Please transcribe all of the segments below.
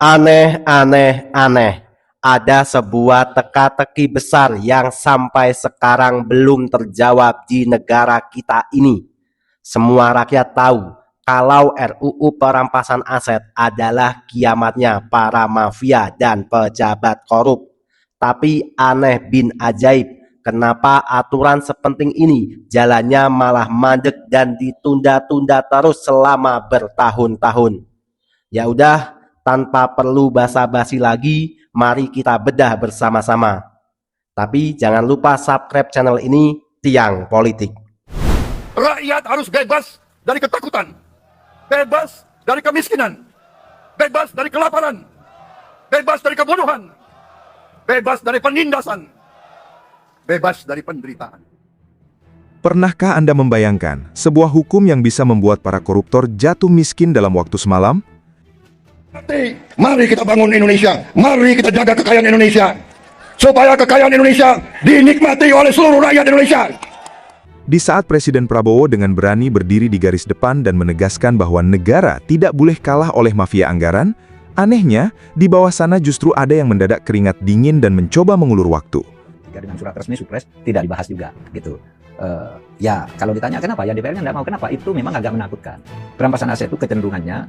Aneh, aneh, aneh. Ada sebuah teka-teki besar yang sampai sekarang belum terjawab di negara kita ini. Semua rakyat tahu kalau RUU perampasan aset adalah kiamatnya para mafia dan pejabat korup. Tapi aneh bin ajaib, kenapa aturan sepenting ini jalannya malah mandek dan ditunda-tunda terus selama bertahun-tahun. Ya udah, tanpa perlu basa-basi lagi, mari kita bedah bersama-sama. Tapi jangan lupa subscribe channel ini, Tiang Politik. Rakyat harus bebas dari ketakutan, bebas dari kemiskinan, bebas dari kelaparan, bebas dari kebunuhan, bebas dari penindasan, bebas dari penderitaan. Pernahkah Anda membayangkan sebuah hukum yang bisa membuat para koruptor jatuh miskin dalam waktu semalam? Mari kita bangun Indonesia, mari kita jaga kekayaan Indonesia, supaya kekayaan Indonesia dinikmati oleh seluruh rakyat Indonesia. Di saat Presiden Prabowo dengan berani berdiri di garis depan dan menegaskan bahwa negara tidak boleh kalah oleh mafia anggaran, anehnya, di bawah sana justru ada yang mendadak keringat dingin dan mencoba mengulur waktu. Dengan surat resmi Supres tidak dibahas juga, gitu. Ya, kalau ditanya kenapa, ya DPR-nya nggak mau. Kenapa? Itu memang agak menakutkan. Perampasan aset itu kecenderungannya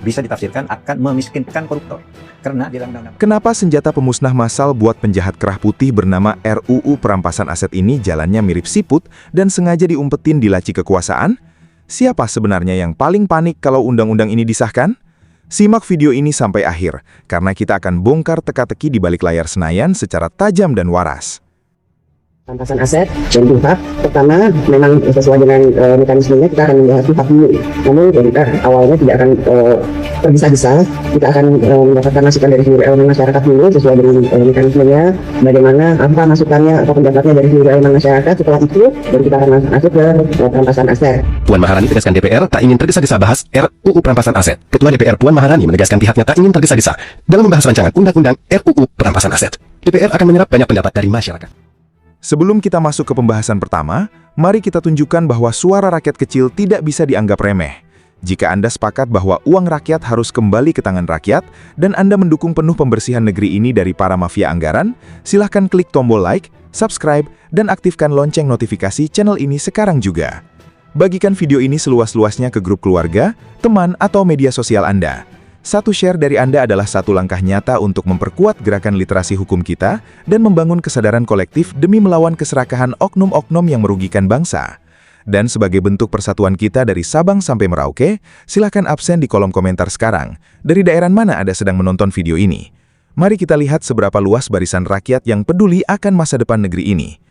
bisa ditafsirkan akan memiskinkan koruptor. Karena di dalam undang-undang. Kenapa senjata pemusnah massal buat penjahat kerah putih bernama RUU perampasan aset ini jalannya mirip siput dan sengaja diumpetin di laci kekuasaan? Siapa sebenarnya yang paling panik kalau undang-undang ini disahkan? Simak video ini sampai akhir, karena kita akan bongkar teka-teki di balik layar Senayan secara tajam dan waras. Perampasan aset dan pihak pertama memang sesuai dengan mekanismenya kita akan membahas pihak dulu. Namun kita awalnya tidak akan tergesa-gesa, kita akan mendapatkan masukan dari seluruh elemen masyarakat dulu sesuai dengan mekanismenya, bagaimana apa masukannya atau pendapatnya dari seluruh elemen masyarakat. Setelah itu baru kita akan masuk ke perampasan aset. Puan Maharani tegaskan DPR tak ingin tergesa-gesa bahas RUU perampasan aset. Ketua DPR Puan Maharani menegaskan pihaknya tak ingin tergesa-gesa dalam membahas rancangan undang-undang RUU perampasan aset. DPR akan menyerap banyak pendapat dari masyarakat. Sebelum kita masuk ke pembahasan pertama, mari kita tunjukkan bahwa suara rakyat kecil tidak bisa dianggap remeh. Jika Anda sepakat bahwa uang rakyat harus kembali ke tangan rakyat, dan Anda mendukung penuh pembersihan negeri ini dari para mafia anggaran, silahkan klik tombol like, subscribe, dan aktifkan lonceng notifikasi channel ini sekarang juga. Bagikan video ini seluas-luasnya ke grup keluarga, teman, atau media sosial Anda. Satu share dari Anda adalah satu langkah nyata untuk memperkuat gerakan literasi hukum kita dan membangun kesadaran kolektif demi melawan keserakahan oknum-oknum yang merugikan bangsa. Dan sebagai bentuk persatuan kita dari Sabang sampai Merauke, silakan absen di kolom komentar sekarang. Dari daerah mana Anda sedang menonton video ini? Mari kita lihat seberapa luas barisan rakyat yang peduli akan masa depan negeri ini.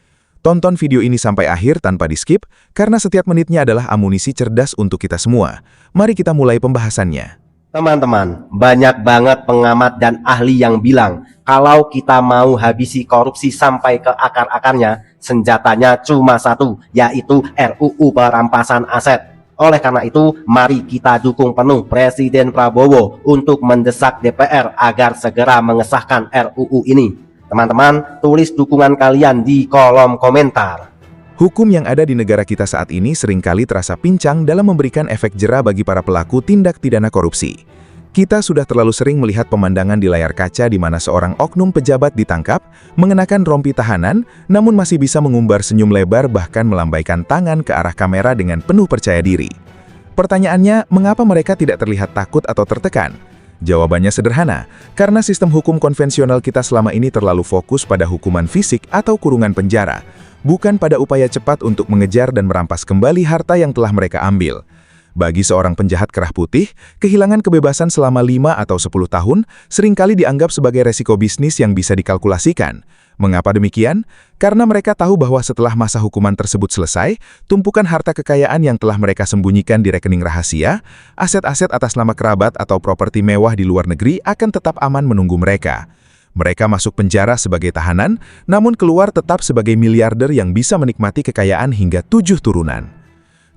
Tonton video ini sampai akhir tanpa di-skip, karena setiap menitnya adalah amunisi cerdas untuk kita semua. Mari kita mulai pembahasannya. Teman-teman, banyak banget pengamat dan ahli yang bilang kalau kita mau habisi korupsi sampai ke akar-akarnya, senjatanya cuma satu, yaitu RUU perampasan aset. Oleh karena itu, mari kita dukung penuh Presiden Prabowo untuk mendesak DPR agar segera mengesahkan RUU ini. Teman-teman, tulis dukungan kalian di kolom komentar. Hukum yang ada di negara kita saat ini seringkali terasa pincang dalam memberikan efek jera bagi para pelaku tindak pidana korupsi. Kita sudah terlalu sering melihat pemandangan di layar kaca di mana seorang oknum pejabat ditangkap, mengenakan rompi tahanan, namun masih bisa mengumbar senyum lebar bahkan melambaikan tangan ke arah kamera dengan penuh percaya diri. Pertanyaannya, mengapa mereka tidak terlihat takut atau tertekan? Jawabannya sederhana, karena sistem hukum konvensional kita selama ini terlalu fokus pada hukuman fisik atau kurungan penjara, bukan pada upaya cepat untuk mengejar dan merampas kembali harta yang telah mereka ambil. Bagi seorang penjahat kerah putih, kehilangan kebebasan selama 5 atau 10 tahun seringkali dianggap sebagai resiko bisnis yang bisa dikalkulasikan. Mengapa demikian? Karena mereka tahu bahwa setelah masa hukuman tersebut selesai, tumpukan harta kekayaan yang telah mereka sembunyikan di rekening rahasia, aset-aset atas nama kerabat atau properti mewah di luar negeri akan tetap aman menunggu mereka. Mereka masuk penjara sebagai tahanan, namun keluar tetap sebagai miliarder yang bisa menikmati kekayaan hingga 7 turunan.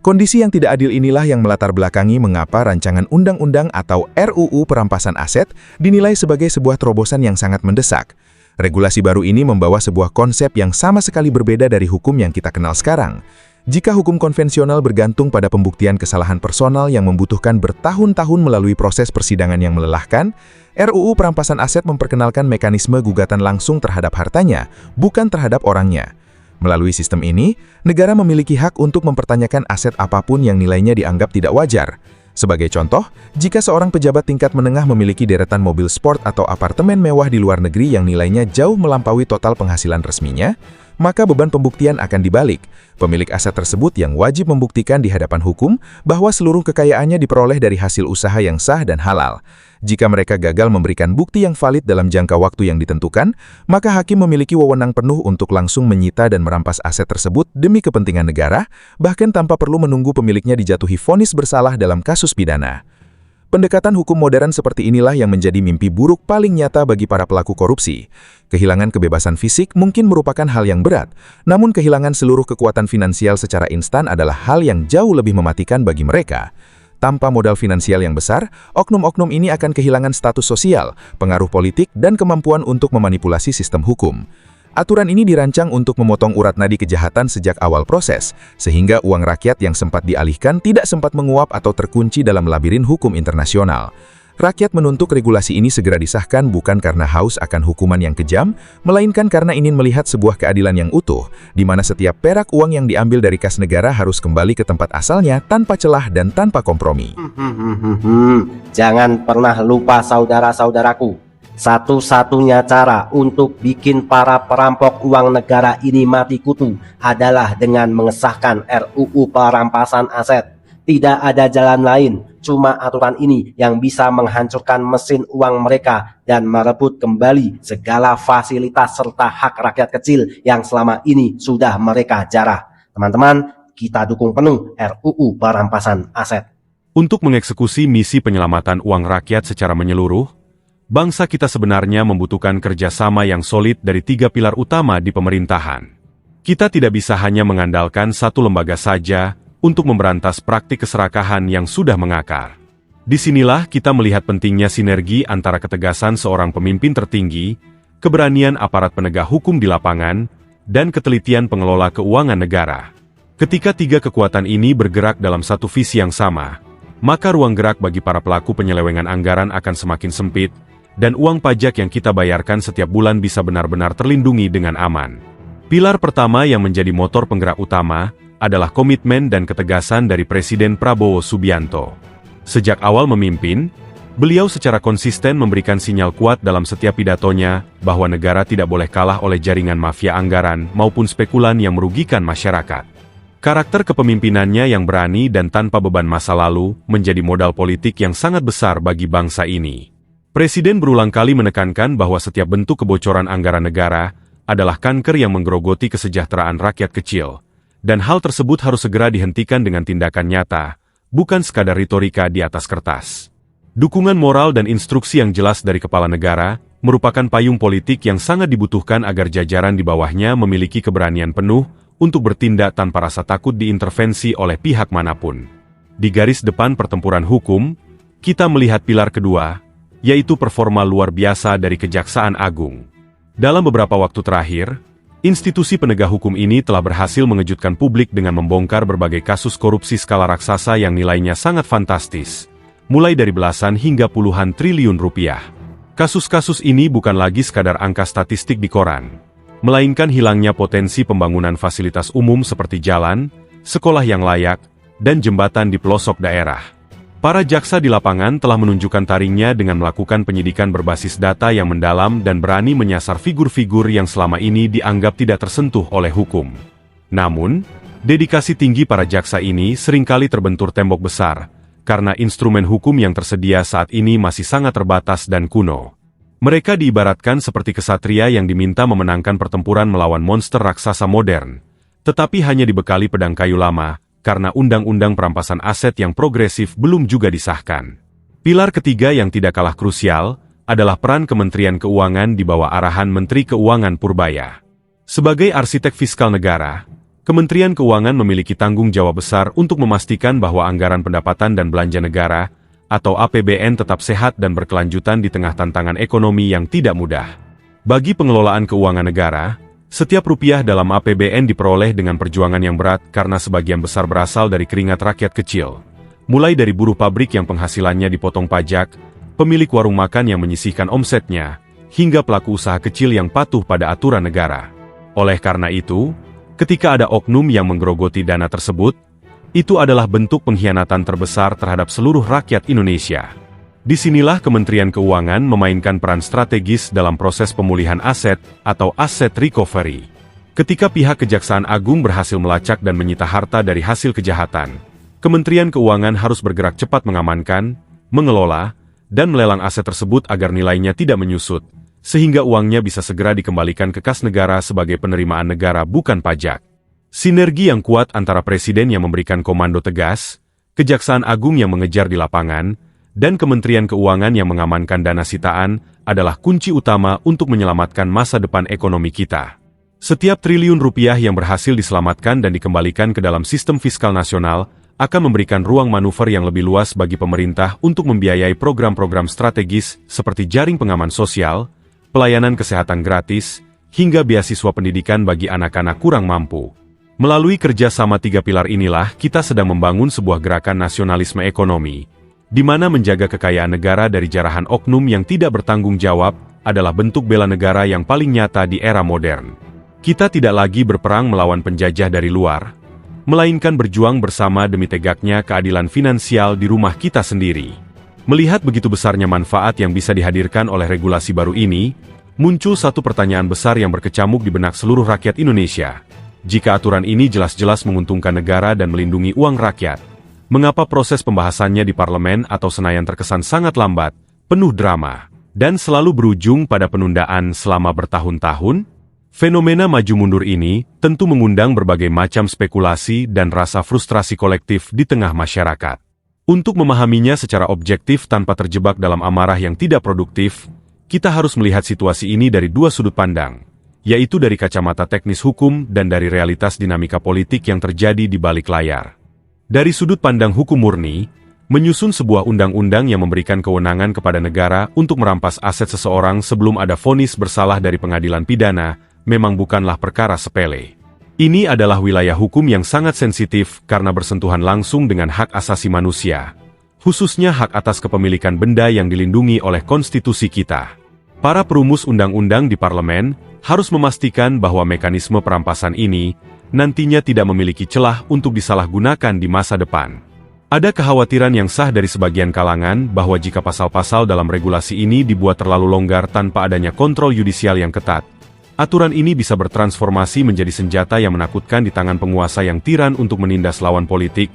Kondisi yang tidak adil inilah yang melatar belakangi mengapa rancangan undang-undang atau RUU perampasan aset dinilai sebagai sebuah terobosan yang sangat mendesak. Regulasi baru ini membawa sebuah konsep yang sama sekali berbeda dari hukum yang kita kenal sekarang. Jika hukum konvensional bergantung pada pembuktian kesalahan personal yang membutuhkan bertahun-tahun melalui proses persidangan yang melelahkan, RUU Perampasan Aset memperkenalkan mekanisme gugatan langsung terhadap hartanya, bukan terhadap orangnya. Melalui sistem ini, negara memiliki hak untuk mempertanyakan aset apapun yang nilainya dianggap tidak wajar. Sebagai contoh, jika seorang pejabat tingkat menengah memiliki deretan mobil sport atau apartemen mewah di luar negeri yang nilainya jauh melampaui total penghasilan resminya, maka beban pembuktian akan dibalik. Pemilik aset tersebut yang wajib membuktikan di hadapan hukum bahwa seluruh kekayaannya diperoleh dari hasil usaha yang sah dan halal. Jika mereka gagal memberikan bukti yang valid dalam jangka waktu yang ditentukan, maka hakim memiliki wewenang penuh untuk langsung menyita dan merampas aset tersebut demi kepentingan negara, bahkan tanpa perlu menunggu pemiliknya dijatuhi vonis bersalah dalam kasus pidana. Pendekatan hukum modern seperti inilah yang menjadi mimpi buruk paling nyata bagi para pelaku korupsi. Kehilangan kebebasan fisik mungkin merupakan hal yang berat, namun kehilangan seluruh kekuatan finansial secara instan adalah hal yang jauh lebih mematikan bagi mereka. Tanpa modal finansial yang besar, oknum-oknum ini akan kehilangan status sosial, pengaruh politik, dan kemampuan untuk memanipulasi sistem hukum. Aturan ini dirancang untuk memotong urat nadi kejahatan sejak awal proses, sehingga uang rakyat yang sempat dialihkan tidak sempat menguap atau terkunci dalam labirin hukum internasional. Rakyat menuntut regulasi ini segera disahkan bukan karena haus akan hukuman yang kejam, melainkan karena ingin melihat sebuah keadilan yang utuh, di mana setiap perak uang yang diambil dari kas negara harus kembali ke tempat asalnya tanpa celah dan tanpa kompromi. Jangan pernah lupa saudara-saudaraku. Satu-satunya cara untuk bikin para perampok uang negara ini mati kutu adalah dengan mengesahkan RUU Perampasan Aset. Tidak ada jalan lain, cuma aturan ini yang bisa menghancurkan mesin uang mereka dan merebut kembali segala fasilitas serta hak rakyat kecil yang selama ini sudah mereka jarah. Teman-teman, kita dukung penuh RUU Perampasan Aset. Untuk mengeksekusi misi penyelamatan uang rakyat secara menyeluruh, bangsa kita sebenarnya membutuhkan kerjasama yang solid dari 3 pilar utama di pemerintahan. Kita tidak bisa hanya mengandalkan satu lembaga saja untuk memberantas praktik keserakahan yang sudah mengakar. Disinilah kita melihat pentingnya sinergi antara ketegasan seorang pemimpin tertinggi, keberanian aparat penegak hukum di lapangan, dan ketelitian pengelola keuangan negara. Ketika 3 kekuatan ini bergerak dalam satu visi yang sama, maka ruang gerak bagi para pelaku penyelewengan anggaran akan semakin sempit, dan uang pajak yang kita bayarkan setiap bulan bisa benar-benar terlindungi dengan aman. Pilar pertama yang menjadi motor penggerak utama adalah komitmen dan ketegasan dari Presiden Prabowo Subianto. Sejak awal memimpin, beliau secara konsisten memberikan sinyal kuat dalam setiap pidatonya bahwa negara tidak boleh kalah oleh jaringan mafia anggaran maupun spekulan yang merugikan masyarakat. Karakter kepemimpinannya yang berani dan tanpa beban masa lalu menjadi modal politik yang sangat besar bagi bangsa ini. Presiden berulang kali menekankan bahwa setiap bentuk kebocoran anggaran negara adalah kanker yang menggerogoti kesejahteraan rakyat kecil, dan hal tersebut harus segera dihentikan dengan tindakan nyata, bukan sekadar retorika di atas kertas. Dukungan moral dan instruksi yang jelas dari kepala negara merupakan payung politik yang sangat dibutuhkan agar jajaran di bawahnya memiliki keberanian penuh untuk bertindak tanpa rasa takut diintervensi oleh pihak manapun. Di garis depan pertempuran hukum, kita melihat pilar kedua, yaitu performa luar biasa dari Kejaksaan Agung. Dalam beberapa waktu terakhir, institusi penegak hukum ini telah berhasil mengejutkan publik dengan membongkar berbagai kasus korupsi skala raksasa yang nilainya sangat fantastis, mulai dari belasan hingga puluhan triliun rupiah. Kasus-kasus ini bukan lagi sekadar angka statistik di koran, melainkan hilangnya potensi pembangunan fasilitas umum seperti jalan, sekolah yang layak, dan jembatan di pelosok daerah. Para jaksa di lapangan telah menunjukkan taringnya dengan melakukan penyidikan berbasis data yang mendalam dan berani menyasar figur-figur yang selama ini dianggap tidak tersentuh oleh hukum. Namun, dedikasi tinggi para jaksa ini seringkali terbentur tembok besar, karena instrumen hukum yang tersedia saat ini masih sangat terbatas dan kuno. Mereka diibaratkan seperti kesatria yang diminta memenangkan pertempuran melawan monster raksasa modern, tetapi hanya dibekali pedang kayu lama, karena undang-undang perampasan aset yang progresif belum juga disahkan. Pilar ketiga yang tidak kalah krusial adalah peran Kementerian Keuangan di bawah arahan Menteri Keuangan Purbaya. Sebagai arsitek fiskal negara, Kementerian Keuangan memiliki tanggung jawab besar untuk memastikan bahwa anggaran pendapatan dan belanja negara, atau APBN tetap sehat dan berkelanjutan di tengah tantangan ekonomi yang tidak mudah. Bagi pengelolaan keuangan negara, setiap rupiah dalam APBN diperoleh dengan perjuangan yang berat karena sebagian besar berasal dari keringat rakyat kecil. Mulai dari buruh pabrik yang penghasilannya dipotong pajak, pemilik warung makan yang menyisihkan omsetnya, hingga pelaku usaha kecil yang patuh pada aturan negara. Oleh karena itu, ketika ada oknum yang menggerogoti dana tersebut, itu adalah bentuk pengkhianatan terbesar terhadap seluruh rakyat Indonesia. Disinilah Kementerian Keuangan memainkan peran strategis dalam proses pemulihan aset atau asset recovery. Ketika pihak Kejaksaan Agung berhasil melacak dan menyita harta dari hasil kejahatan, Kementerian Keuangan harus bergerak cepat mengamankan, mengelola, dan melelang aset tersebut agar nilainya tidak menyusut, sehingga uangnya bisa segera dikembalikan ke kas negara sebagai penerimaan negara bukan pajak. Sinergi yang kuat antara Presiden yang memberikan komando tegas, Kejaksaan Agung yang mengejar di lapangan, dan Kementerian Keuangan yang mengamankan dana sitaan adalah kunci utama untuk menyelamatkan masa depan ekonomi kita. Setiap triliun rupiah yang berhasil diselamatkan dan dikembalikan ke dalam sistem fiskal nasional akan memberikan ruang manuver yang lebih luas bagi pemerintah untuk membiayai program-program strategis seperti jaring pengaman sosial, pelayanan kesehatan gratis, hingga beasiswa pendidikan bagi anak-anak kurang mampu. Melalui kerjasama 3 pilar inilah kita sedang membangun sebuah gerakan nasionalisme ekonomi, di mana menjaga kekayaan negara dari jarahan oknum yang tidak bertanggung jawab adalah bentuk bela negara yang paling nyata di era modern. Kita tidak lagi berperang melawan penjajah dari luar, melainkan berjuang bersama demi tegaknya keadilan finansial di rumah kita sendiri. Melihat begitu besarnya manfaat yang bisa dihadirkan oleh regulasi baru ini, muncul satu pertanyaan besar yang berkecamuk di benak seluruh rakyat Indonesia. Jika aturan ini jelas-jelas menguntungkan negara dan melindungi uang rakyat, mengapa proses pembahasannya di parlemen atau Senayan terkesan sangat lambat, penuh drama, dan selalu berujung pada penundaan selama bertahun-tahun? Fenomena maju mundur ini tentu mengundang berbagai macam spekulasi dan rasa frustrasi kolektif di tengah masyarakat. Untuk memahaminya secara objektif tanpa terjebak dalam amarah yang tidak produktif, kita harus melihat situasi ini dari 2 sudut pandang, yaitu dari kacamata teknis hukum dan dari realitas dinamika politik yang terjadi di balik layar. Dari sudut pandang hukum murni, menyusun sebuah undang-undang yang memberikan kewenangan kepada negara untuk merampas aset seseorang sebelum ada vonis bersalah dari pengadilan pidana, memang bukanlah perkara sepele. Ini adalah wilayah hukum yang sangat sensitif karena bersentuhan langsung dengan hak asasi manusia, khususnya hak atas kepemilikan benda yang dilindungi oleh konstitusi kita. Para perumus undang-undang di parlemen harus memastikan bahwa mekanisme perampasan ini nantinya tidak memiliki celah untuk disalahgunakan di masa depan. Ada kekhawatiran yang sah dari sebagian kalangan bahwa jika pasal-pasal dalam regulasi ini dibuat terlalu longgar tanpa adanya kontrol yudisial yang ketat, aturan ini bisa bertransformasi menjadi senjata yang menakutkan di tangan penguasa yang tiran untuk menindas lawan politik,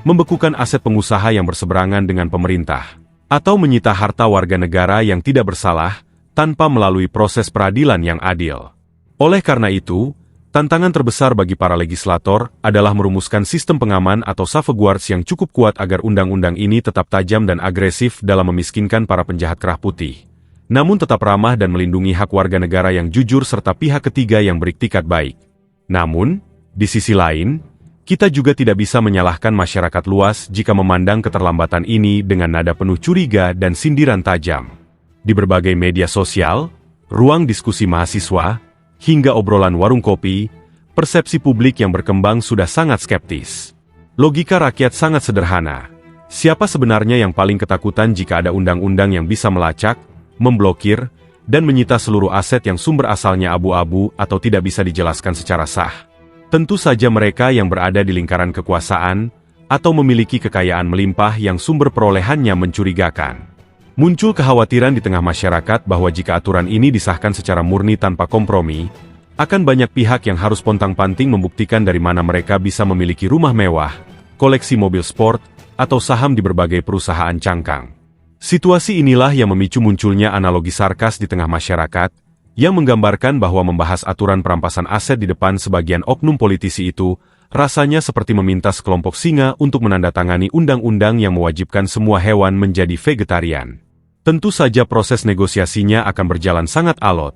membekukan aset pengusaha yang berseberangan dengan pemerintah, atau menyita harta warga negara yang tidak bersalah, tanpa melalui proses peradilan yang adil. Oleh karena itu, tantangan terbesar bagi para legislator adalah merumuskan sistem pengaman atau safeguards yang cukup kuat agar undang-undang ini tetap tajam dan agresif dalam memiskinkan para penjahat kerah putih, namun tetap ramah dan melindungi hak warga negara yang jujur serta pihak ketiga yang beriktikat baik. Namun, di sisi lain, kita juga tidak bisa menyalahkan masyarakat luas jika memandang keterlambatan ini dengan nada penuh curiga dan sindiran tajam. Di berbagai media sosial, ruang diskusi mahasiswa, hingga obrolan warung kopi, persepsi publik yang berkembang sudah sangat skeptis. Logika rakyat sangat sederhana. Siapa sebenarnya yang paling ketakutan jika ada undang-undang yang bisa melacak, memblokir, dan menyita seluruh aset yang sumber asalnya abu-abu atau tidak bisa dijelaskan secara sah? Tentu saja mereka yang berada di lingkaran kekuasaan, atau memiliki kekayaan melimpah yang sumber perolehannya mencurigakan. Muncul kekhawatiran di tengah masyarakat bahwa jika aturan ini disahkan secara murni tanpa kompromi, akan banyak pihak yang harus pontang-panting membuktikan dari mana mereka bisa memiliki rumah mewah, koleksi mobil sport, atau saham di berbagai perusahaan cangkang. Situasi inilah yang memicu munculnya analogi sarkas di tengah masyarakat, yang menggambarkan bahwa membahas aturan perampasan aset di depan sebagian oknum politisi itu, rasanya seperti meminta sekelompok singa untuk menandatangani undang-undang yang mewajibkan semua hewan menjadi vegetarian. Tentu saja proses negosiasinya akan berjalan sangat alot,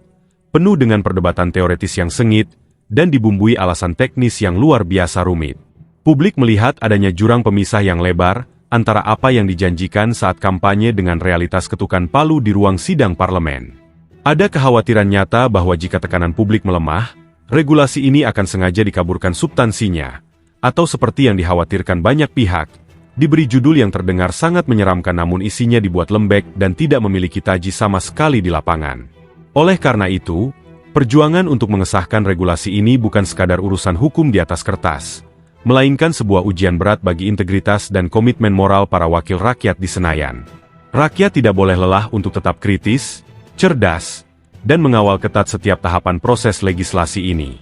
penuh dengan perdebatan teoretis yang sengit, dan dibumbui alasan teknis yang luar biasa rumit. Publik melihat adanya jurang pemisah yang lebar, antara apa yang dijanjikan saat kampanye dengan realitas ketukan palu di ruang sidang parlemen. Ada kekhawatiran nyata bahwa jika tekanan publik melemah, regulasi ini akan sengaja dikaburkan substansinya, atau seperti yang dikhawatirkan banyak pihak, diberi judul yang terdengar sangat menyeramkan namun isinya dibuat lembek dan tidak memiliki taji sama sekali di lapangan. Oleh karena itu, perjuangan untuk mengesahkan regulasi ini bukan sekadar urusan hukum di atas kertas, melainkan sebuah ujian berat bagi integritas dan komitmen moral para wakil rakyat di Senayan. Rakyat tidak boleh lelah untuk tetap kritis, cerdas, dan mengawal ketat setiap tahapan proses legislasi ini.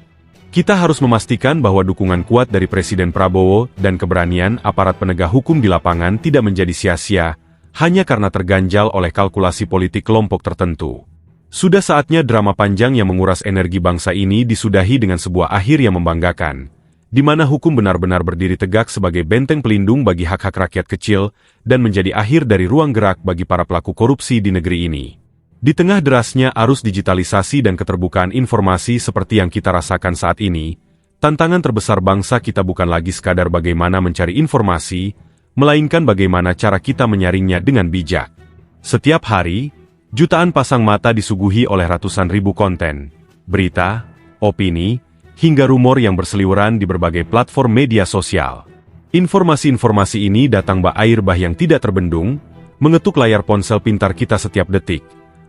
Kita harus memastikan bahwa dukungan kuat dari Presiden Prabowo dan keberanian aparat penegak hukum di lapangan tidak menjadi sia-sia, hanya karena terganjal oleh kalkulasi politik kelompok tertentu. Sudah saatnya drama panjang yang menguras energi bangsa ini disudahi dengan sebuah akhir yang membanggakan, di mana hukum benar-benar berdiri tegak sebagai benteng pelindung bagi hak-hak rakyat kecil dan menjadi akhir dari ruang gerak bagi para pelaku korupsi di negeri ini. Di tengah derasnya arus digitalisasi dan keterbukaan informasi seperti yang kita rasakan saat ini, tantangan terbesar bangsa kita bukan lagi sekadar bagaimana mencari informasi, melainkan bagaimana cara kita menyaringnya dengan bijak. Setiap hari, jutaan pasang mata disuguhi oleh ratusan ribu konten, berita, opini, hingga rumor yang berseliweran di berbagai platform media sosial. Informasi-informasi ini datang air bah yang tidak terbendung, mengetuk layar ponsel pintar kita setiap detik.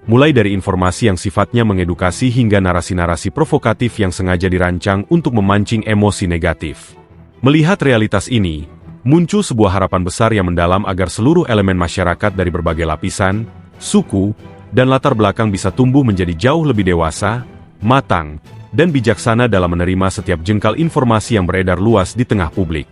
Mulai dari informasi yang sifatnya mengedukasi hingga narasi-narasi provokatif yang sengaja dirancang untuk memancing emosi negatif. Melihat realitas ini, muncul sebuah harapan besar yang mendalam agar seluruh elemen masyarakat dari berbagai lapisan, suku, dan latar belakang bisa tumbuh menjadi jauh lebih dewasa, matang, dan bijaksana dalam menerima setiap jengkal informasi yang beredar luas di tengah publik.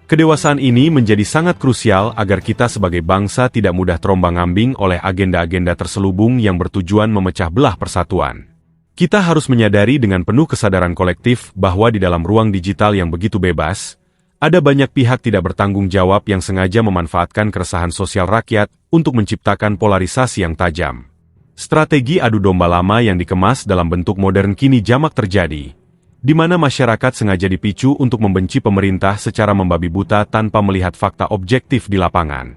Kedewasaan ini menjadi sangat krusial agar kita sebagai bangsa tidak mudah terombang-ambing oleh agenda-agenda terselubung yang bertujuan memecah belah persatuan. Kita harus menyadari dengan penuh kesadaran kolektif bahwa di dalam ruang digital yang begitu bebas, ada banyak pihak tidak bertanggung jawab yang sengaja memanfaatkan keresahan sosial rakyat untuk menciptakan polarisasi yang tajam. Strategi adu domba lama yang dikemas dalam bentuk modern kini jamak terjadi, di mana masyarakat sengaja dipicu untuk membenci pemerintah secara membabi buta tanpa melihat fakta objektif di lapangan.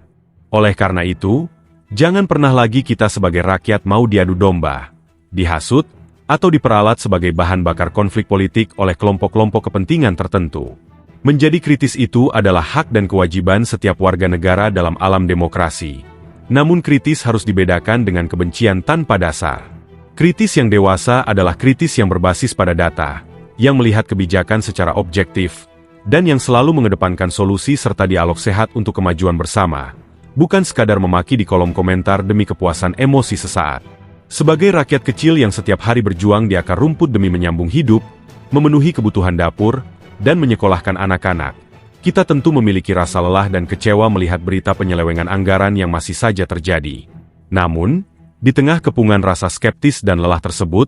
Oleh karena itu, jangan pernah lagi kita sebagai rakyat mau diadu domba, dihasut, atau diperalat sebagai bahan bakar konflik politik oleh kelompok-kelompok kepentingan tertentu. Menjadi kritis itu adalah hak dan kewajiban setiap warga negara dalam alam demokrasi. Namun kritis harus dibedakan dengan kebencian tanpa dasar. Kritis yang dewasa adalah kritis yang berbasis pada data, yang melihat kebijakan secara objektif, dan yang selalu mengedepankan solusi serta dialog sehat untuk kemajuan bersama, bukan sekadar memaki di kolom komentar demi kepuasan emosi sesaat. Sebagai rakyat kecil yang setiap hari berjuang di akar rumput demi menyambung hidup, memenuhi kebutuhan dapur, dan menyekolahkan anak-anak, kita tentu memiliki rasa lelah dan kecewa melihat berita penyelewengan anggaran yang masih saja terjadi. Namun, di tengah kepungan rasa skeptis dan lelah tersebut,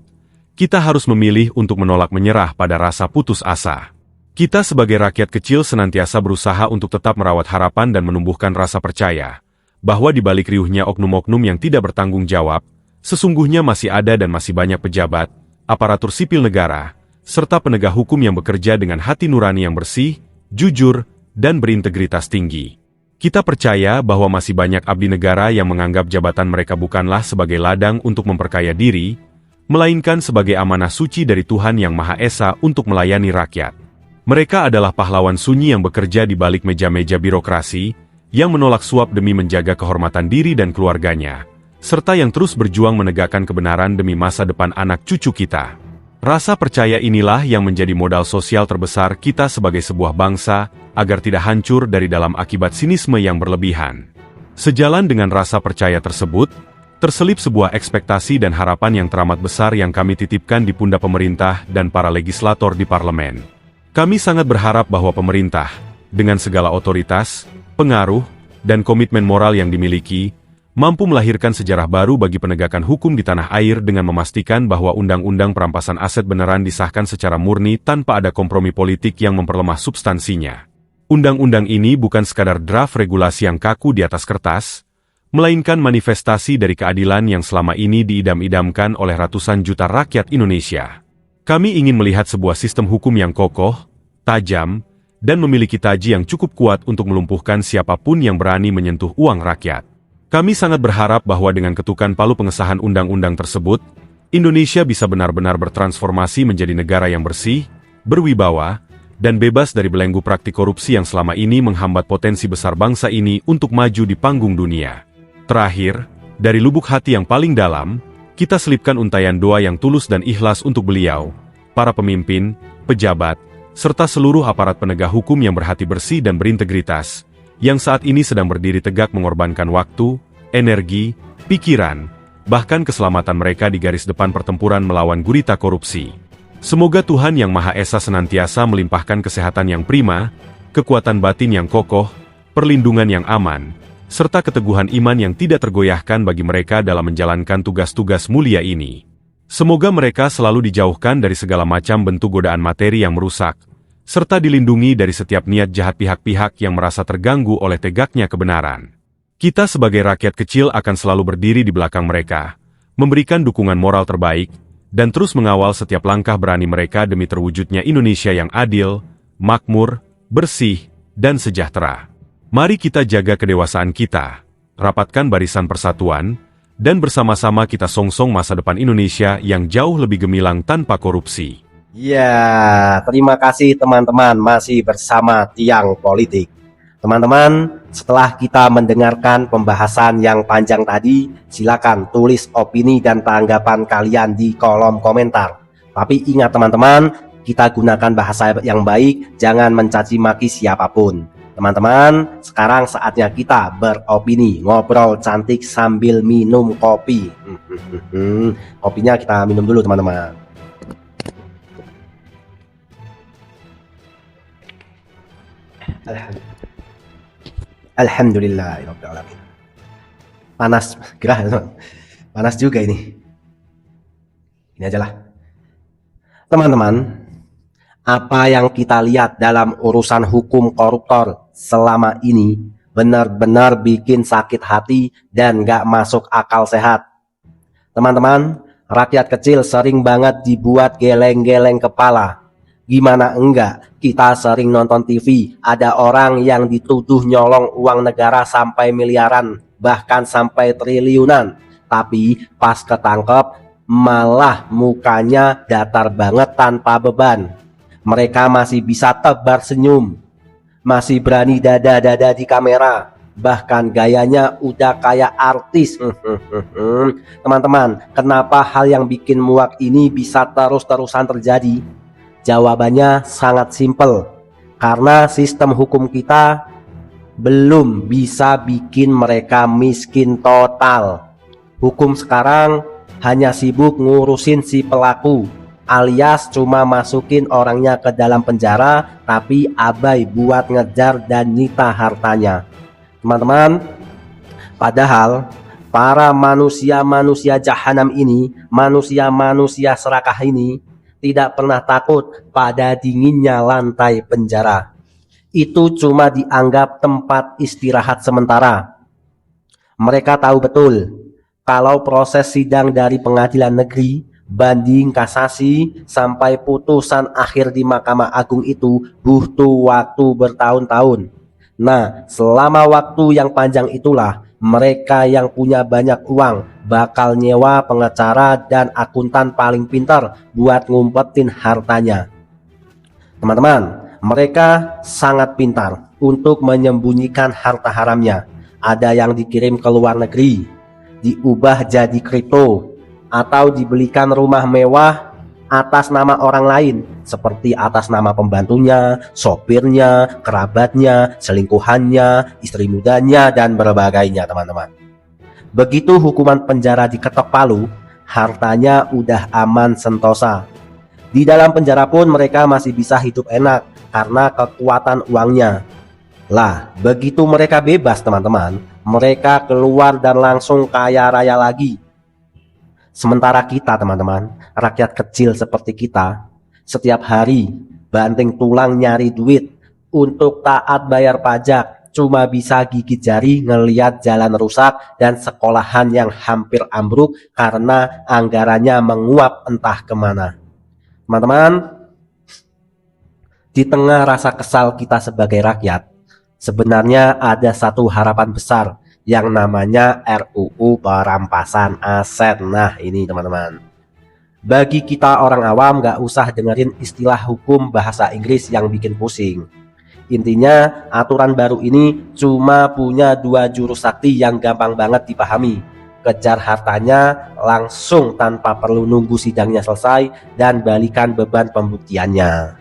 kita harus memilih untuk menolak menyerah pada rasa putus asa. Kita sebagai rakyat kecil senantiasa berusaha untuk tetap merawat harapan dan menumbuhkan rasa percaya, bahwa di balik riuhnya oknum-oknum yang tidak bertanggung jawab, sesungguhnya masih ada dan masih banyak pejabat, aparatur sipil negara, serta penegak hukum yang bekerja dengan hati nurani yang bersih, jujur, dan berintegritas tinggi. Kita percaya bahwa masih banyak abdi negara yang menganggap jabatan mereka bukanlah sebagai ladang untuk memperkaya diri, melainkan sebagai amanah suci dari Tuhan Yang Maha Esa untuk melayani rakyat. Mereka adalah pahlawan sunyi yang bekerja di balik meja-meja birokrasi, yang menolak suap demi menjaga kehormatan diri dan keluarganya, serta yang terus berjuang menegakkan kebenaran demi masa depan anak cucu kita. Rasa percaya inilah yang menjadi modal sosial terbesar kita sebagai sebuah bangsa, agar tidak hancur dari dalam akibat sinisme yang berlebihan. Sejalan dengan rasa percaya tersebut, terselip sebuah ekspektasi dan harapan yang teramat besar yang kami titipkan di pundak pemerintah dan para legislator di parlemen. Kami sangat berharap bahwa pemerintah, dengan segala otoritas, pengaruh, dan komitmen moral yang dimiliki, mampu melahirkan sejarah baru bagi penegakan hukum di tanah air dengan memastikan bahwa Undang-Undang Perampasan Aset beneran disahkan secara murni tanpa ada kompromi politik yang memperlemah substansinya. Undang-undang ini bukan sekadar draft regulasi yang kaku di atas kertas, melainkan manifestasi dari keadilan yang selama ini diidam-idamkan oleh ratusan juta rakyat Indonesia. Kami ingin melihat sebuah sistem hukum yang kokoh, tajam, dan memiliki taji yang cukup kuat untuk melumpuhkan siapapun yang berani menyentuh uang rakyat. Kami sangat berharap bahwa dengan ketukan palu pengesahan undang-undang tersebut, Indonesia bisa benar-benar bertransformasi menjadi negara yang bersih, berwibawa, dan bebas dari belenggu praktik korupsi yang selama ini menghambat potensi besar bangsa ini untuk maju di panggung dunia. Terakhir, dari lubuk hati yang paling dalam, kita selipkan untayan doa yang tulus dan ikhlas untuk beliau, para pemimpin, pejabat, serta seluruh aparat penegak hukum yang berhati bersih dan berintegritas, yang saat ini sedang berdiri tegak mengorbankan waktu, energi, pikiran, bahkan keselamatan mereka di garis depan pertempuran melawan gurita korupsi. Semoga Tuhan Yang Maha Esa senantiasa melimpahkan kesehatan yang prima, kekuatan batin yang kokoh, perlindungan yang aman, serta keteguhan iman yang tidak tergoyahkan bagi mereka dalam menjalankan tugas-tugas mulia ini. Semoga mereka selalu dijauhkan dari segala macam bentuk godaan materi yang merusak, serta dilindungi dari setiap niat jahat pihak-pihak yang merasa terganggu oleh tegaknya kebenaran. Kita sebagai rakyat kecil akan selalu berdiri di belakang mereka, memberikan dukungan moral terbaik, dan terus mengawal setiap langkah berani mereka demi terwujudnya Indonesia yang adil, makmur, bersih, dan sejahtera. Mari kita jaga kedewasaan kita, rapatkan barisan persatuan, dan bersama-sama kita songsong masa depan Indonesia yang jauh lebih gemilang tanpa korupsi. Ya, terima kasih teman-teman masih bersama Tiang Politik. Teman-teman, setelah kita mendengarkan pembahasan yang panjang tadi, silakan tulis opini dan tanggapan kalian di kolom komentar. Tapi ingat teman-teman, kita gunakan bahasa yang baik, jangan mencaci maki siapapun. Teman-teman, sekarang saatnya kita beropini, ngobrol cantik sambil minum kopi. Kopinya kita minum dulu teman-teman. Alhamdulillahirrahmanirrahim. Panas, gerah teman. Panas juga ini. Ini aja lah. Teman-teman, apa yang kita lihat dalam urusan hukum koruptor selama ini benar-benar bikin sakit hati dan gak masuk akal sehat. Teman-teman, rakyat kecil sering banget dibuat geleng-geleng kepala. Gimana enggak, kita sering nonton TV, ada orang yang dituduh nyolong uang negara sampai miliaran, bahkan sampai triliunan. Tapi pas ketangkep, malah mukanya datar banget tanpa beban. Mereka masih bisa tebar senyum, masih berani dada-dada di kamera, bahkan gayanya udah kayak artis. Teman-teman, kenapa hal yang bikin muak ini bisa terus-terusan terjadi? Jawabannya sangat simpel, karena sistem hukum kita belum bisa bikin mereka miskin total. Hukum sekarang hanya sibuk ngurusin si pelaku, alias cuma masukin orangnya ke dalam penjara, tapi abai buat ngejar dan nyita hartanya. Teman-teman, padahal para manusia-manusia jahanam ini, manusia-manusia serakah ini, tidak pernah takut pada dinginnya lantai penjara. Itu cuma dianggap tempat istirahat sementara. Mereka tahu betul kalau proses sidang dari pengadilan negeri, banding, kasasi, sampai putusan akhir di Mahkamah Agung itu butuh waktu bertahun-tahun. Nah, selama waktu yang panjang itulah mereka yang punya banyak uang bakal nyewa pengacara dan akuntan paling pintar buat ngumpetin hartanya. Teman-teman, mereka sangat pintar untuk menyembunyikan harta haramnya. Ada yang dikirim ke luar negeri, diubah jadi kripto, atau dibelikan rumah mewah atas nama orang lain, seperti atas nama pembantunya, sopirnya, kerabatnya, selingkuhannya, istri mudanya, dan berbagainya teman-teman. Begitu hukuman penjara diketok palu, hartanya udah aman sentosa. Di dalam penjara pun mereka masih bisa hidup enak karena kekuatan uangnya. Lah, begitu mereka bebas teman-teman, mereka keluar dan langsung kaya raya lagi. Sementara kita teman-teman, rakyat kecil seperti kita, setiap hari banting tulang nyari duit untuk taat bayar pajak, cuma bisa gigit jari ngeliat jalan rusak dan sekolahan yang hampir ambruk karena anggarannya menguap entah kemana. Teman-teman, di tengah rasa kesal kita sebagai rakyat, sebenarnya ada satu harapan besar yang namanya RUU perampasan aset. Nah ini teman-teman, Bagi kita orang awam nggak usah dengerin istilah hukum bahasa Inggris yang bikin pusing. Intinya aturan baru ini cuma punya 2 jurus sakti yang gampang banget dipahami. Kejar hartanya langsung tanpa perlu nunggu sidangnya selesai dan balikan beban pembuktiannya.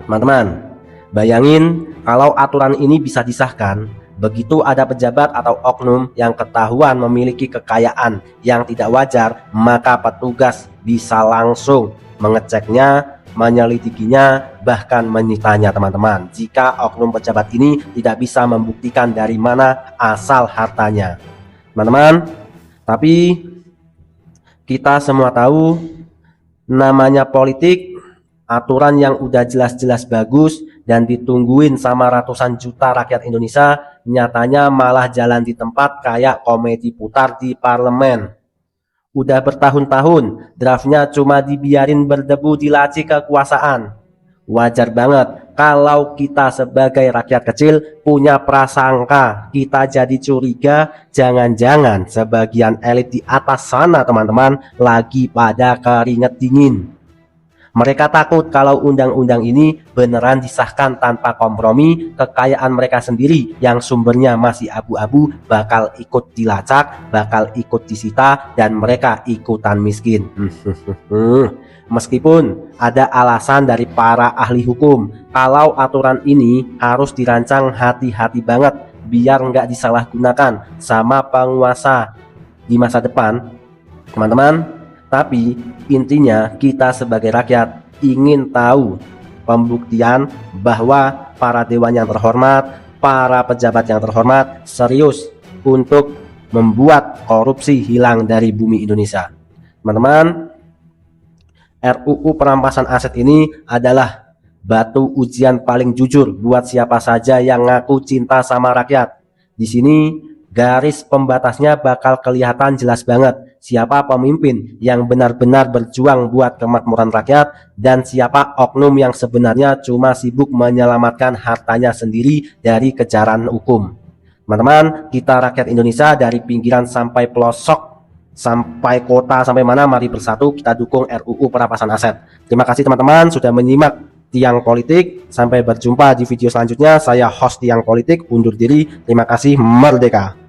Teman-teman, bayangin kalau aturan ini bisa disahkan, begitu ada pejabat atau oknum yang ketahuan memiliki kekayaan yang tidak wajar, maka petugas bisa langsung mengeceknya, menyelidikinya, bahkan menyitanya teman-teman. Jika oknum pejabat ini tidak bisa membuktikan dari mana asal hartanya. Teman-teman, tapi kita semua tahu namanya politik, aturan yang udah jelas-jelas bagus dan ditungguin sama ratusan juta rakyat Indonesia, nyatanya malah jalan di tempat kayak komedi putar di parlemen. Udah bertahun-tahun draftnya cuma dibiarin berdebu di laci kekuasaan. Wajar banget kalau kita sebagai rakyat kecil punya prasangka, kita jadi curiga jangan-jangan sebagian elit di atas sana teman-teman lagi pada keringet dingin. Mereka takut kalau undang-undang ini beneran disahkan tanpa kompromi, kekayaan mereka sendiri yang sumbernya masih abu-abu bakal ikut dilacak, bakal ikut disita, dan mereka ikutan miskin. Meskipun ada alasan dari para ahli hukum, kalau aturan ini harus dirancang hati-hati banget biar nggak disalahgunakan sama penguasa di masa depan, teman-teman. Tapi intinya kita sebagai rakyat ingin tahu pembuktian bahwa para dewan yang terhormat, para pejabat yang terhormat serius untuk membuat korupsi hilang dari bumi Indonesia. Teman-teman, RUU perampasan aset ini adalah batu ujian paling jujur buat siapa saja yang ngaku cinta sama rakyat. Di sini garis pembatasnya bakal kelihatan jelas banget siapa pemimpin yang benar-benar berjuang buat kemakmuran rakyat dan siapa oknum yang sebenarnya cuma sibuk menyelamatkan hartanya sendiri dari kejaran hukum. Teman-teman, kita rakyat Indonesia dari pinggiran sampai pelosok, sampai kota, sampai mana, mari bersatu kita dukung RUU perampasan aset. Terima kasih teman-teman sudah menyimak Tiang Politik. Sampai berjumpa di video selanjutnya. Saya host Tiang Politik undur diri. Terima kasih, merdeka.